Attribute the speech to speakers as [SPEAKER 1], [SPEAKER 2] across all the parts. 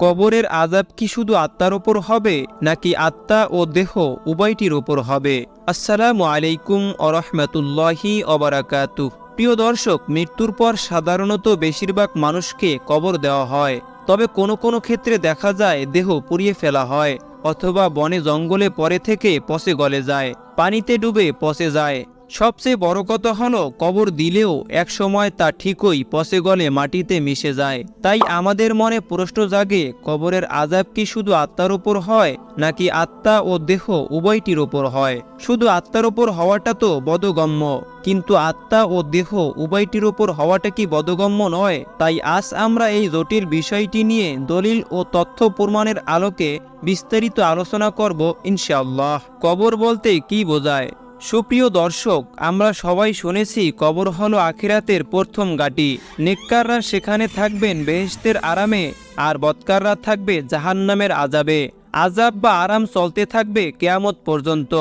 [SPEAKER 1] কবরের আযাব কি শুধু আত্মার ওপর হবে নাকি আত্মা ও দেহ উভয়টির ওপর হবে? আসসালামু আলাইকুম ওয়া রাহমাতুল্লাহি ওয়া বারাকাতুহু। প্রিয় দর্শক, মৃত্যুর পর সাধারণত বেশিরভাগ মানুষকে কবর দেওয়া হয়। তবে কোনো কোনো ক্ষেত্রে দেখা যায় দেহ পুড়িয়ে ফেলা হয় অথবা বনে জঙ্গলে পড়ে থেকে পচে গলে যায়, পানিতে ডুবে পচে যায়। সবচেয়ে বড় কথা হলো কবর দিলেও একসময় তা ঠিকই পচে গলে মাটিতে মিশে যায়। তাই আমাদের মনে প্রশ্ন জাগে, কবরের আযাব কি শুধু আত্মার উপর হয় নাকি আত্মা ও দেহ উভয়টির উপর হয়? শুধু আত্মার উপর হওয়াটা তো বোধগম্য, কিন্তু আত্মা ও দেহ উভয়টির উপর হওয়াটা কি বোধগম্য নয়? তাই আজ আমরা এই জটিল বিষয়টি নিয়ে দলিল ও তথ্য প্রমাণের আলোকে বিস্তারিত আলোচনা করব ইনশাআল্লাহ। কবর বলতে কি বোঝায়? সুপ্রিয় দর্শক, আমরা সবাই শুনেছি কবর হলো আখিরাতের প্রথম ঘাঁটি। নেককাররা সেখানে থাকবেন বেহেশতের আরামে, আর বদকাররা থাকবে জাহান্নামের আযাবে। আযাব বা আরাম চলতে থাকবে কিয়ামত পর্যন্ত।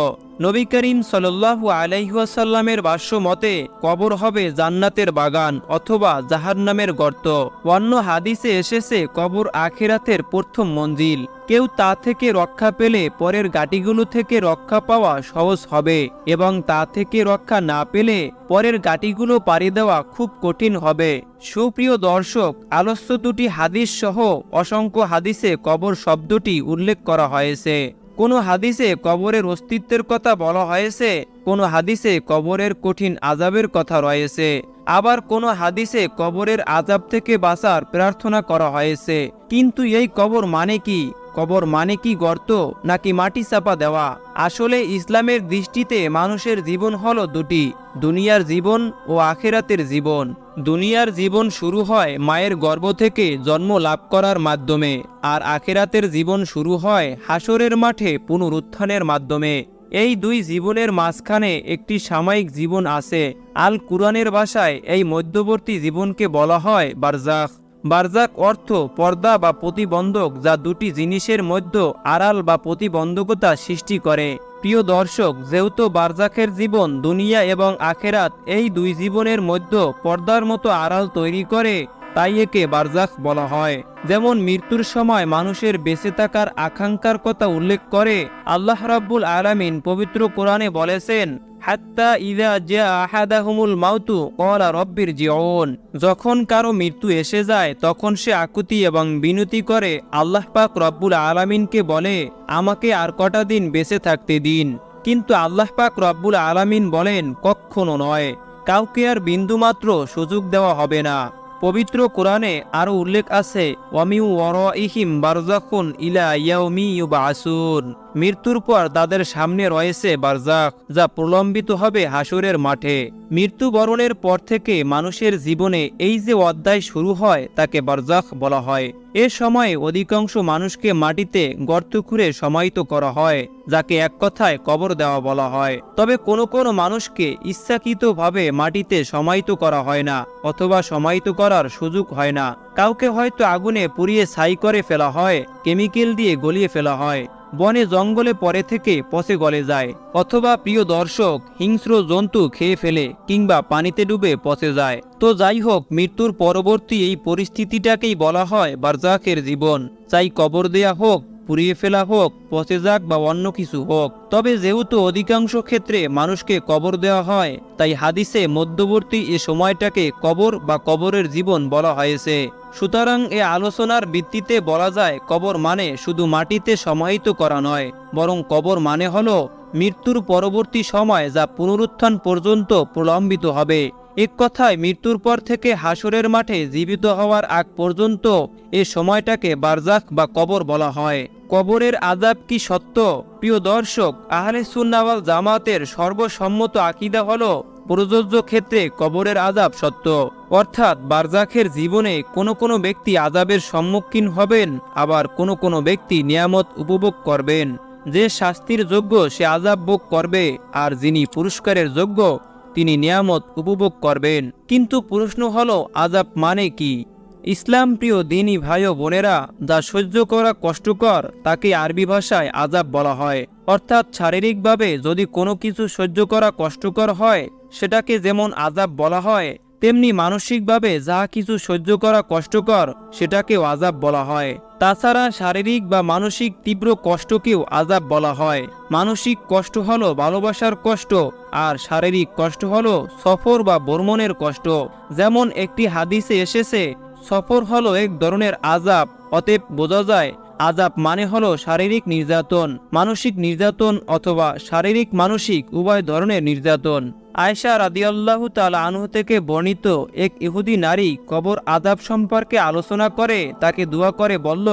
[SPEAKER 1] নবী করিম সাল্লাল্লাহু আলাইহি ওয়াসাল্লামের ভাষ্য মতে কবর হবে জান্নাতের বাগান অথবা জাহান্নামের গর্ত। অন্য হাদিসে এসেছে কবর আখিরাতের প্রথম মঞ্জিল। কেউ তা থেকে রক্ষা পেলে পরের ঘাঁটিগুলো থেকে রক্ষা পাওয়া সহজ হবে, এবং তা থেকে রক্ষা না পেলে পরের ঘাঁটিগুলো পাড়ি দেওয়া খুব কঠিন হবে। সুপ্রিয় দর্শক, আলোচ্য দুটি হাদিস সহ অসংখ্য হাদিসে কবর শব্দটি উল্লেখ করা হয়েছে। কোনো হাদিসে কবরের অস্তিত্বের কথা বলা হয়েছে, কোনো হাদিসে কবরের কঠিন আযাবের কথা রয়েছে, আবার কোনো হাদিসে কবরের আযাব থেকে বাঁচার প্রার্থনা করা হয়েছে। কিন্তু এই কবর মানে কি? কবর মানে কি গর্ত নাকি মাটি চাপা দেওয়া? আসলে ইসলামের দৃষ্টিতে মানুষের জীবন হলো দুটি, দুনিয়ার জীবন ও আখিরাতের জীবন। দুনিয়ার জীবন শুরু হয় মায়ের গর্ভ থেকে জন্ম লাভ করার মাধ্যমে, আর আখিরাতের জীবন শুরু হয় হাসরের মাঠে পুনরুত্থানের মাধ্যমে। এই দুই জীবনের মাঝখানে একটি সাময়িক জীবন আছে। আল কুরআনের ভাষায় এই মধ্যবর্তী জীবনকে বলা হয় বারজাখ। বারজাক অর্থ পর্দা বা প্রতিবন্ধক, যা দুটি জিনিসের মধ্যে আড়াল বা প্রতিবন্ধকতা সৃষ্টি করে। প্রিয় দর্শক, যেহেতু বারজাখের জীবন দুনিয়া এবং আখেরাত এই দুই জীবনের মধ্যে পর্দার মতো আড়াল তৈরি করে, তাই একে বারজাখ বলা হয়। যেমন মৃত্যুর সময় মানুষের বেঁচে থাকার আকাঙ্ক্ষার কথা উল্লেখ করে আল্লাহ রাব্বুল আলামিন পবিত্র কোরআনে বলেছেন, হাত্তা ইযা জা আহাদাহুমুল মাউতু ক্বালা রাব্বির জিউন। যখন কারো মৃত্যু এসে যায় তখন সে আকুতি এবং বিনতি করে আল্লাহ পাক রব্বুল আলামিনকে বলে, আমাকে আর কটা দিন বেঁচে থাকতে দিন। কিন্তু আল্লাহ পাক রব্বুল আলামিন বলেন, কখনো নয়, কাউকে আর বিন্দুমাত্র সুযোগ দেওয়া হবে না। পবিত্র কোরআনে আরো উল্লেখ আছে, ওয়ামিউ ওয়ারাইহিম বারযাখুন ইলা ইয়াউমি ইউবআসুন। মৃত্যুর পর তাদের সামনে রয়েছে বারজাখ, যা প্রলম্বিত হবে হাসরের মাঠে। মৃত্যুবরণের পর থেকে মানুষের জীবনে এই যে অধ্যায় শুরু হয় তাকে বারজাখ বলা হয়। এ সময়ে অধিকাংশ মানুষকে মাটিতে গর্ত খুঁড়ে সমাহিত করা হয়, যাকে এক কথায় কবর দেওয়া বলা হয়। তবে কোনো কোনো মানুষকে ইচ্ছাকৃতভাবে মাটিতে সমাহিত করা হয় না, অথবা সমাহিত করার সুযোগ হয় না। কাউকে হয়তো আগুনে পুড়িয়ে ছাই করে ফেলা হয়, কেমিক্যাল দিয়ে গলিয়ে ফেলা হয়, বনে জঙ্গলে পড়ে থেকে পচে গলে যায়, অথবা প্রিয় দর্শক হিংস্র জন্তু খেয়ে ফেলে কিংবা পানিতে ডুবে পচে যায়। তো যাই হোক, মৃত্যুর পরবর্তী এই পরিস্থিতিটাকেই বলা হয় বারজাখের জীবন। চাই কবর দেয়া হোক, পুড়িয়ে ফেলা হোক, পচে যাক বা অন্য কিছু হোক, তবে যেহেতু অধিকাংশ ক্ষেত্রে মানুষকে কবর দেওয়া হয়, তাই হাদিসে মধ্যবর্তী এ সময়টাকে কবর বা কবরের জীবন বলা হয়েছে। সুতরাং এ আলোচনার ভিত্তিতে বলা যায় কবর মানে শুধু মাটিতে সমাহিত করা নয়, বরং কবর মানে হলো মৃত্যুর পরবর্তী সময় যা পুনরুত্থান পর্যন্ত প্রলম্বিত হবে। এক কথায় মৃত্যুর পর থেকে হাসরের মাঠে জীবিত হওয়ার আগ পর্যন্ত এ সময়টাকে বারজাখ বা কবর বলা হয়। কবরের আযাব কি সত্য? প্রিয় দর্শক, আহলে সুন্নাহ ওয়াল জামাতের সর্বসম্মত আকীদা হলো প্রযোজ্য ক্ষেত্রে কবরের আযাব সত্য। অর্থাৎ বারজাখের জীবনে কোনো কোনো ব্যক্তি আযাবের সম্মুখীন হবেন, আবার কোনো কোনো ব্যক্তি নিয়ামত উপভোগ করবেন। যে শাস্তির যোগ্য সে আযাব ভোগ করবে, আর যিনি পুরস্কারের যোগ্য তিনি নিয়ামত উপভোগ করবেন। কিন্তু প্রশ্ন হলো, আযাব মানে কি? ইসলাম প্রিয় দিনী ভাই ও বোনেরা, যা সহ্য করা কষ্টকর তাকে আরবি ভাষায় আযাব বলা হয়। অর্থাৎ শারীরিকভাবে যদি কোনো কিছু সহ্য করা কষ্টকর হয় সেটাকে যেমন আযাব বলা হয়, তেমনি মানসিকভাবে যা কিছু সহ্য করা কষ্টকর সেটাকেও আযাব বলা হয়। তাছাড়া শারীরিক বা মানসিক তীব্র কষ্টকেও আযাব বলা হয়। মানসিক কষ্ট হলো ভালোবাসার কষ্ট, আর শারীরিক কষ্ট হলো সফর বা ভ্রমণের কষ্ট। যেমন একটি হাদিসে এসেছে, সফর হলো এক ধরনের আযাব। অতএব বোঝা যায় আযাব মানে হলো শারীরিক নির্যাতন, মানসিক নির্যাতন অথবা শারীরিক মানসিক উভয় ধরনের নির্যাতন। আয়েশা রাদিয়াল্লাহু তাআলা আনহু থেকে বর্ণিত, এক ইহুদি নারী কবর আযাব সম্পর্কে আলোচনা করে তাকে দোয়া করে বলল,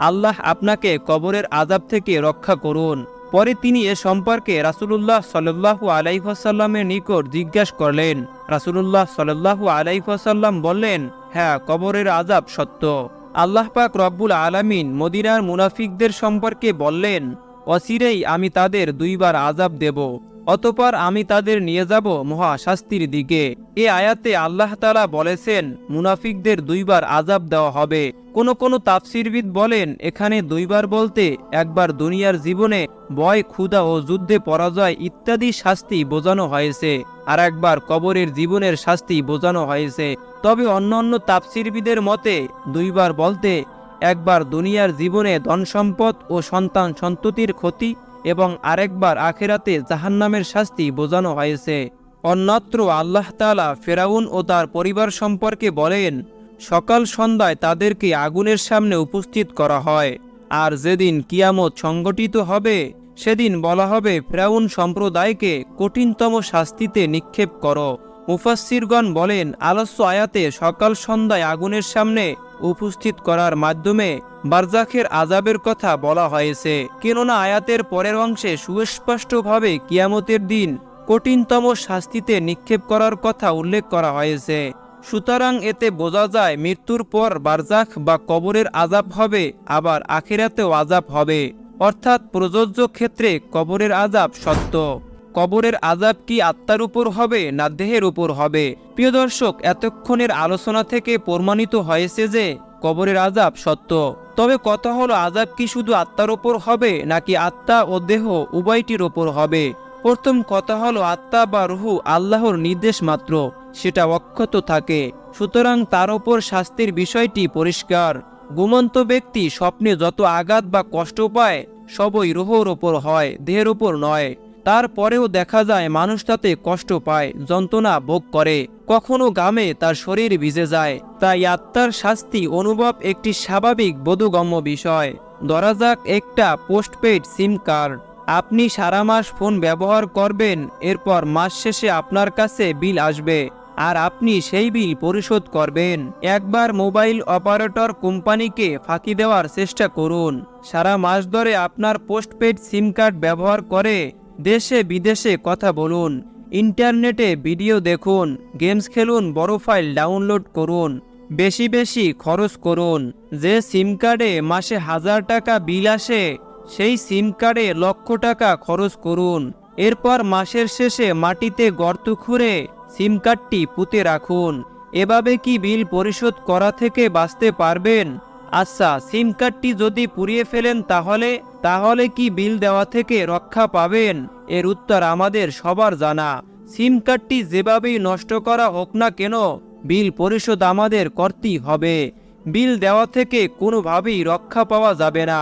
[SPEAKER 1] আল্লাহ আপনাকে কবরের আযাব থেকে রক্ষা করুন। পরে তিনি এ সম্পর্কে রাসূলুল্লাহ সাল্লাল্লাহু আলাইহি ওয়াসাল্লামের নিকট জিজ্ঞাসা করলেন। রাসূলুল্লাহ সাল্লাল্লাহু আলাইহি ওয়াসাল্লাম বললেন, হ্যাঁ, কবরের আযাব সত্য। আল্লাহ পাক রব্বুল আলামিন মদিনার মুনাফিকদের সম্পর্কে বললেন, অচিরেই আমি তাদের দুইবার আযাব দেব, অতঃপর আমি তাদের নিয়ে যাব মহা শাস্তির দিকে। এ আয়াতে আল্লাহ তাআলা বলেছেন মুনাফিকদের দুইবার আযাব দেওয়া হবে। কোন তাফসীরবিদ বলেন এখানে দুইবার বলতে একবার দুনিয়ার জীবনে ভয়, ক্ষুধা ও যুদ্ধে পরাজয় ইত্যাদি শাস্তি বোঝানো হয়েছে, আর একবার কবরের জীবনের শাস্তি বোঝানো হয়েছে। তবে অন্যান্য তাফসীরবিদের মতে দুইবার বলতে একবার দুনিয়ার জীবনে ধন সম্পদ ও সন্তান সন্ততির ক্ষতি এবং আরেকবার আখিরাতে জাহান্নামের শাস্তি বোঝানো হয়েছে। অন্যত্র আল্লাহ তাআলা ফেরাউন ও তার পরিবার সম্পর্কে বলেন, সকাল সন্ধ্যায় তাদেরকে আগুনের সামনে উপস্থিত করা হয়, আর যেদিন কিয়ামত সংগঠিত হবে সেদিন বলা হবে ফেরাউন সম্প্রদায়কে কঠিনতম শাস্তিতে নিক্ষেপ করো। মুফাসসিরগণ বলেন আলোচ্য আয়াতে সকাল সন্ধ্যায় আগুনের সামনে উপস্থিত করার মাধ্যমে বারজাখের আযাবের কথা বলা হয়েছে, কেননা আয়াতের পরের অংশে সুস্পষ্টভাবে কিয়ামতের দিন কঠিনতম শাস্তিতে নিক্ষেপ করার কথা উল্লেখ করা হয়েছে। সুতরাং এতে বোঝা যায় মৃত্যুর পর বারজাখ বা কবরের আযাব হবে, আবার আখিরাতেও আযাব হবে, অর্থাৎ প্রযোজ্য ক্ষেত্রে কবরের আযাব সত্য। কবরের আযাব কি আত্মার উপর হবে না দেহের উপর হবে? প্রিয় দর্শক, এতক্ষণের আলোচনা থেকে প্রমাণিত হয়েছে যে কবরের আযাব সত্য। তবে কথা হলো আযাব কি শুধু আত্মার উপর হবে নাকি আত্মা ও দেহ উভয়টির উপর হবে? প্রথম কথা হলো আত্মা বা রূহ আল্লাহর নির্দেশ মাত্র, সেটা অক্ষত থাকে, সুতরাং তার উপর শাস্তির বিষয়টি পরিষ্কার। ঘুমন্ত ব্যক্তি স্বপ্নে যত আঘাত বা কষ্ট পায় সবই রূহের উপর হয়, দেহের উপর নয়। তারপরেও দেখা যায় মানুষ তাতে কষ্ট পায়, যন্ত্রণা ভোগ করে, কখনো ঘামে তার শরীর ভিজে যায়। তাই আত্মার শাস্তি অনুভব একটি স্বাভাবিক বোধগম্য বিষয়। ধরা যাক একটা পোস্টপেইড সিম কার্ড, আপনি সারা মাস ফোন ব্যবহার করবেন, এরপর মাস শেষে আপনার কাছে বিল আসবে আর আপনি সেই বিল পরিশোধ করবেন। একবার মোবাইল অপারেটর কোম্পানিকে ফাঁকি দেওয়ার চেষ্টা করুন। সারা মাস ধরে আপনার পোস্টপেইড সিম কার্ড ব্যবহার করে দেশে বিদেশে কথা বলুন, ইন্টারনেটে ভিডিও দেখুন, গেমস খেলুন, বড় ফাইল ডাউনলোড করুন, বেশি বেশি খরচ করুন। যে সিম কার্ডে মাসে 1000 টাকা বিল আসে সেই সিম কার্ডে লক্ষ টাকা খরচ করুন। এরপর মাসের শেষে মাটিতে গর্ত খুঁড়ে সিম কার্ডটি পুঁতে রাখুন। এভাবে কি বিল পরিশোধ করা থেকে বাঁচতে পারবেন? আচ্ছা, সিম কার্ডটি যদি পুড়িয়ে ফেলেন তাহলে কি বিল দেওয়া থেকে রক্ষা পাবেন? এর উত্তর আমাদের সবার জানা। সিম কার্ডটি যেভাবেই নষ্ট করা হোক না কেন বিল পরিশোধ আমাদের করতেই হবে। বিল দেওয়া থেকে কোনোভাবেই রক্ষা পাওয়া যাবে না।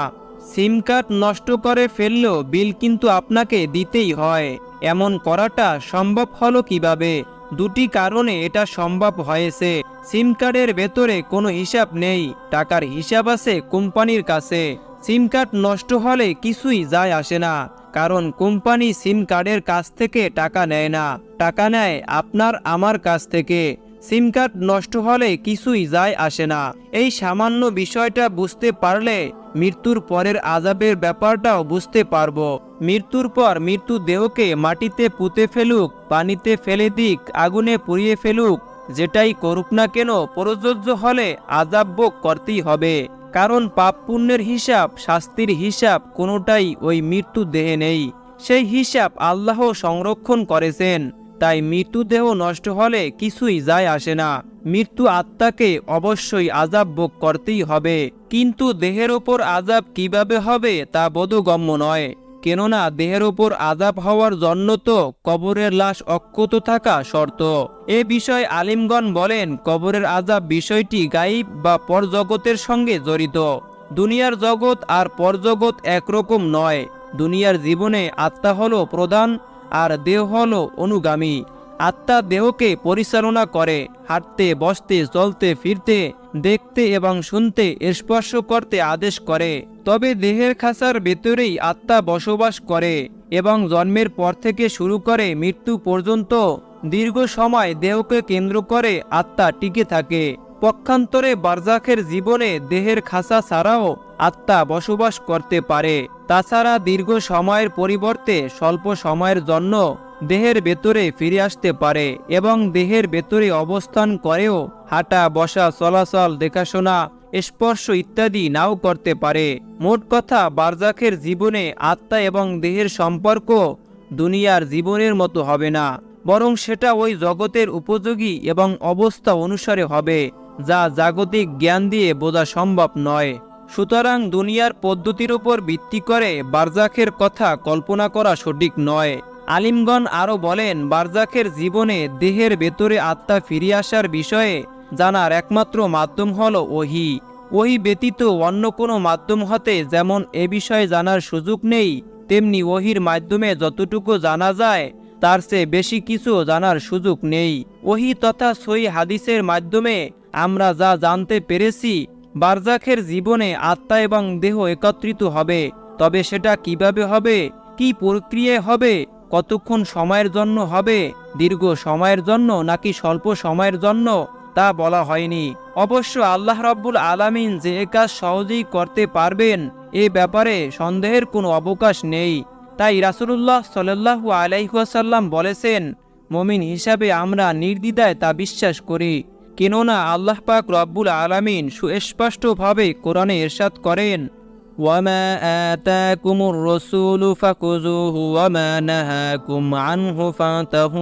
[SPEAKER 1] সিম কার্ড নষ্ট করে ফেললেও বিল কিন্তু আপনাকে দিতেই হয়। এমন করাটা সম্ভব হলো কিভাবে? দুটি কারণে এটা সম্ভব হয়েছে। সিম কার্ডের ভেতরে কোনো হিসাব নেই, টাকার হিসাব আছে কোম্পানির কাছে। সিম কার্ড নষ্ট হলে কিছুই যায় আসে না, কারণ কোম্পানি সিম কার্ডের কাছ থেকে টাকা নেয় না, টাকা নেয় আপনার আমার কাছ থেকে। সিম কার্ড নষ্ট হলে কিছুই যায় আসে না। এই সামান্য বিষয়টা বুঝতে পারলে মৃত্যুর পরের আযাবের ব্যাপারটাও বুঝতে পারবো। মৃত্যুর পর মৃত্যু দেহকে মাটিতে পুঁতে ফেলুক, পানিতে ফেলে দিক, আগুনে পুড়িয়ে ফেলুক, যেটাই করুক না কেন প্রযোজ্য হলে আযাব ভোগ করতেই হবে। কারণ পাপ পুণ্যের হিসাব, শাস্তির হিসাব কোনোটাই ওই মৃত্যু দেহে নেই। সেই হিসাব আল্লাহ সংরক্ষণ করেছেন। তাই মৃত্যুদেহ নষ্ট হলে কিছুই যায় আসে না। মৃত্যু আত্মাকে অবশ্যই আযাব ভোগ করতেই হবে, কিন্তু দেহের ওপর আযাব কিভাবে হবে তা বোধগম্য নয়। কেননা দেহের ওপর আযাব হওয়ার জন্য তো কবরের লাশ অক্ষত থাকা শর্ত। এ বিষয়ে আলিমগণ বলেন, কবরের আযাব বিষয়টি গায়ব বা পরজগতের সঙ্গে জড়িত। দুনিয়ার জগৎ আর পরজগৎ একরকম নয়। দুনিয়ার জীবনে আত্মা হলো প্রধান আর দেহ হলো অনুগামী। আত্মা দেহকে পরিচালনা করে, হাঁটতে, বসতে, চলতে, ফিরতে, দেখতে এবং শুনতে, স্পর্শ করতে আদেশ করে। তবে দেহের খাঁচার ভেতরেই আত্মা বসবাস করে এবং জন্মের পর থেকে শুরু করে মৃত্যু পর্যন্ত দীর্ঘ সময় দেহকে কেন্দ্র করে আত্মা টিকে থাকে। পক্ষান্তরে বারজাখের জীবনে দেহের খাঁচা ছাড়াও আত্মা বসবাস করতে পারে। তাছাড়া দীর্ঘ সময়ের পরিবর্তে স্বল্প সময়ের জন্য দেহের ভেতরে ফিরে আসতে পারে এবং দেহের ভেতরে অবস্থান করেও হাঁটা, বসা, চলাচল, দেখাশোনা, স্পর্শ ইত্যাদি নাও করতে পারে। মোট কথা, বারজাখের জীবনে আত্মা এবং দেহের সম্পর্ক দুনিয়ার জীবনের মতো হবে না, বরং সেটা ওই জগতের উপযোগী এবং অবস্থা অনুসারে হবে, যা জাগতিক জ্ঞান দিয়ে বোঝা সম্ভব নয়। সুতরাং দুনিয়ার পদ্ধতির উপর ভিত্তি করে বারজাখের কথা কল্পনা করা সঠিক নয়। আলিমগণ আরও বলেন, বারজাখের জীবনে দেহের ভেতরে আত্মা ফিরে আসার বিষয়ে জানার একমাত্র মাধ্যম হল ওহী। ওহী ব্যতীত অন্য কোনো মাধ্যম হতে যেমন এ বিষয়ে জানার সুযোগ নেই, তেমনি ওহীর মাধ্যমে যতটুকু জানা যায় তার চেয়ে বেশি কিছু জানার সুযোগ নেই। ওহী তথা সহিহ হাদিসের মাধ্যমে আমরা যা জানতে পেরেছি, বারজাখের জীবনে আত্মা এবং দেহ একত্রিত হবে। তবে সেটা কিভাবে হবে, কি প্রক্রিয়ায় হবে, কতক্ষণ সময়ের জন্য হবে, দীর্ঘ সময়ের জন্য নাকি স্বল্প সময়ের জন্য, তা বলা হয়নি। অবশ্য আল্লাহ রাব্বুল আলামিন যে এ কাজ সহজেই করতে পারবেন, এ ব্যাপারে সন্দেহের কোনো অবকাশ নেই। তাই রাসূলুল্লাহ সাল্লাল্লাহু আলাইহি ওয়াসাল্লাম বলেছেন, মুমিন হিসাবে আমরা নির্দ্বিধায় তা বিশ্বাস করি। কেননা আল্লাহ পাক রব্বুল আলামিন সুস্পষ্টভাবে কোরআনে ইরশাদ করেন, ওয়ামা আতাকুমুর রাসূলু ফাকুযুহু ওয়ামা নাহাকুম আনহু ফান্তাহু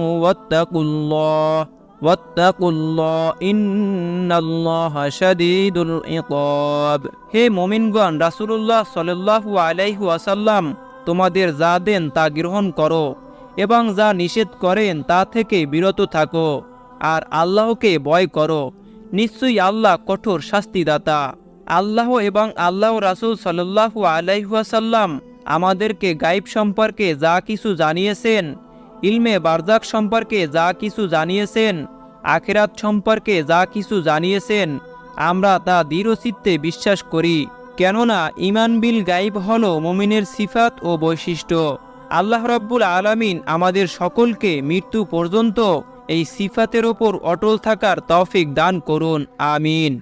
[SPEAKER 1] ওয়াত্তাকুল্লাহ ইন্নাল্লাহা শাদীদুল ইকাব। হে মুমিনগণ, রাসূলুল্লাহ সাল্লাল্লাহু আলাইহি ওয়াসাল্লাম তোমাদের যা দেন তা গ্রহণ করো এবং যা নিষেধ করেন তা থেকে বিরত থাকো, আর আল্লাহকে ভয় করো। নিশ্চয়ই আল্লাহ কঠোর শাস্তিদাতা। আল্লাহ এবং আল্লাহ রাসূল সাল্লাল্লাহু আলাইহি ওয়াসাল্লাম আমাদেরকে গায়ব সম্পর্কে যা কিছু জানিয়েছেন, ইলমে বারজাখ সম্পর্কে যা কিছু জানিয়েছেন, আখিরাত সম্পর্কে যা কিছু জানিয়েছেন, আমরা তা দৃঢ়চিত্তে বিশ্বাস করি। কেননা ঈমান বিল গায়ব হলো মুমিনের সিফাত ও বৈশিষ্ট্য। আল্লাহ রাব্বুল আলামিন আমাদের সকলকে মৃত্যু পর্যন্ত এই সিফাতের ওপর অটল থাকার তৌফিক দান করুন। আমিন।